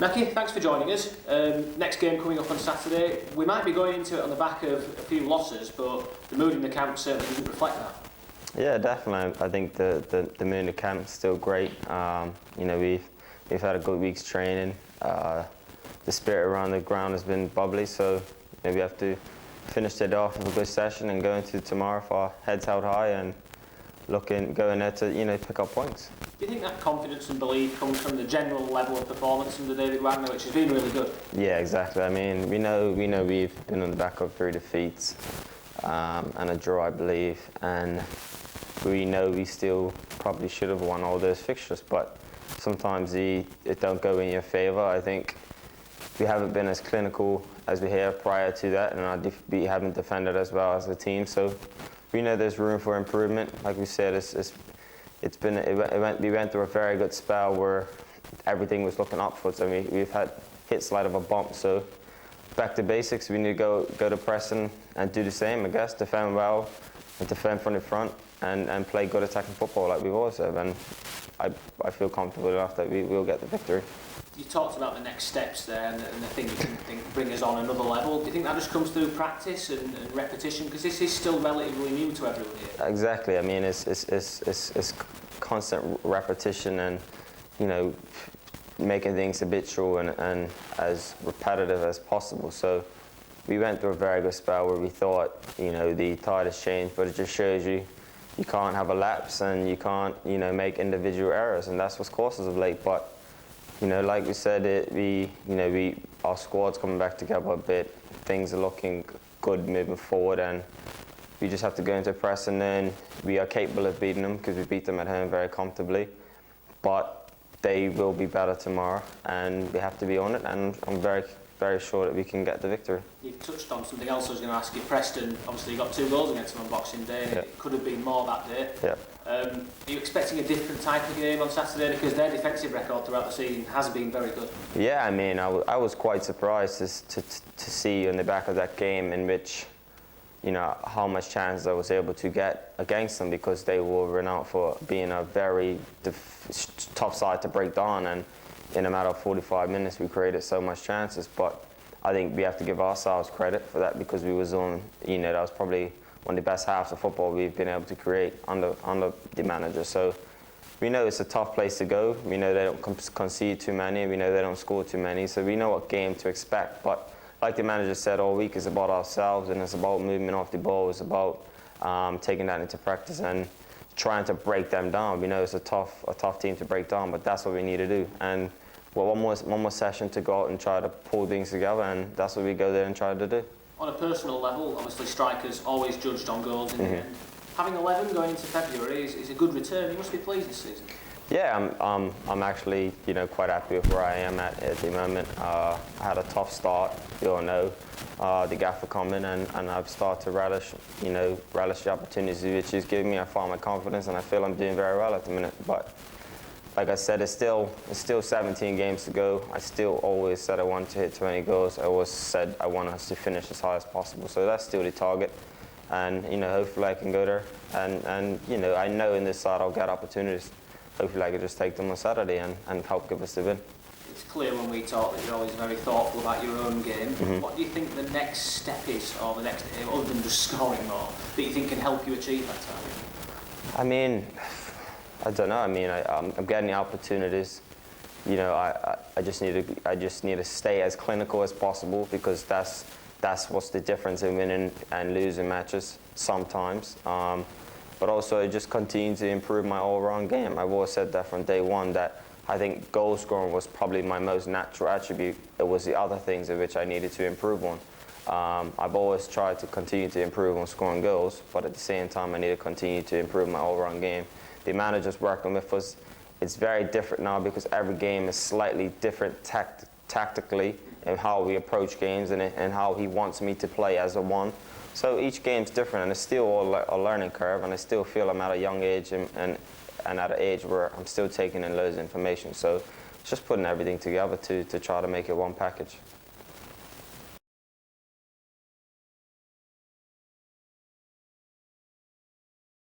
Nahki, thanks for joining us. Next game coming up on Saturday. We might be going into it on the back of a few losses, but the mood in the camp certainly doesn't reflect that. Yeah, definitely. I think the mood in the camp is still great. You know, we've had a good week's training. The spirit around the ground has been bubbly, so we have to finish it off with a good session and go into tomorrow for our heads held high and go in there to pick up points. Do you think that confidence and belief comes from the general level of performance under David Wagner, which has been really good? Yeah, exactly. I mean, we know we've been on the back of 3 defeats and a draw, I believe, and we know we still probably should have won all those fixtures, but sometimes it don't go in your favour. I think we haven't been as clinical as we have prior to that, and we haven't defended as well as a team. So we know there's room for improvement. Like we said, we went through a very good spell where everything was looking upwards, and we've had hit slight of a bump. So back to basics. We need to go to Preston and do the same. I guess defend well and defend from the front and play good attacking football like we've always said. And I feel comfortable enough that we will get the victory. You talked about the next steps there and the thing you can bring us on another level. Do you think that just comes through practice and repetition? Because this is still relatively new to everyone here. Exactly. I mean, it's constant repetition and, making things habitual and as repetitive as possible. So we went through a very good spell where we thought, the tide has changed, but it just shows you can't have a lapse and you can't, make individual errors, and that's what's caused us of late. But like we said, our squad's coming back together a bit. Things are looking good moving forward, and we just have to go into press, and then we are capable of beating them because we beat them at home very comfortably. But they will be better tomorrow, and we have to be on it. And I'm very, very sure that we can get the victory. You've touched on something else I was going to ask you. Preston, obviously, you got 2 goals against them on Boxing Day, and it could have been more that day. Yeah. Are you expecting a different type of game on Saturday? Because their defensive record throughout the season has been very good. Yeah, I mean, I was quite surprised to see on the back of that game in which, how much chances I was able to get against them, because they were renowned for being a very tough side to break down, and in a matter of 45 minutes we created so much chances. But I think we have to give ourselves credit for that, because we was on, that was probably one of the best halves of football we've been able to create under the manager. So we know it's a tough place to go. We know they don't concede too many. We know they don't score too many. So we know what game to expect. But like the manager said all week, it's about ourselves, and it's about movement off the ball. It's about taking that into practice and trying to break them down. We know it's a tough team to break down, but that's what we need to do. And one more session to go out and try to pull things together, and that's what we go there and try to do. On a personal level, obviously strikers always judged on goals in the end. Having 11 going into February is a good return. You must be pleased this season. Yeah, I'm actually quite happy with where I am at the moment. I had a tough start, you all know. The gaffer coming, and I've started to relish the opportunities which is giving me a far more confidence, and I feel I'm doing very well at the minute. But like I said, it's still 17 games to go. I still always said I wanted to hit 20 goals. I always said I want us to finish as high as possible. So that's still the target. And, hopefully I can go there. And I know in this side I'll get opportunities. Hopefully I can just take them on Saturday and help give us the win. It's clear when we talk that you're always very thoughtful about your own game. What do you think the next step is, or the next, other than just scoring more, that you think can help you achieve that target? I mean, I don't know. I mean, I'm getting the opportunities. I just need to stay as clinical as possible, because that's what's the difference in winning and losing matches sometimes. But also just continue to improve my all-round game. I've always said that from day one, that I think goal scoring was probably my most natural attribute. It was the other things in which I needed to improve on. I've always tried to continue to improve on scoring goals, but at the same time I need to continue to improve my all-round game. The manager's working with us, it's very different now, because every game is slightly different tactically in how we approach games and how he wants me to play as a one. So each game's different, and it's still all a learning curve, and I still feel I'm at a young age and at an age where I'm still taking in loads of information. So just putting everything together to try to make it one package.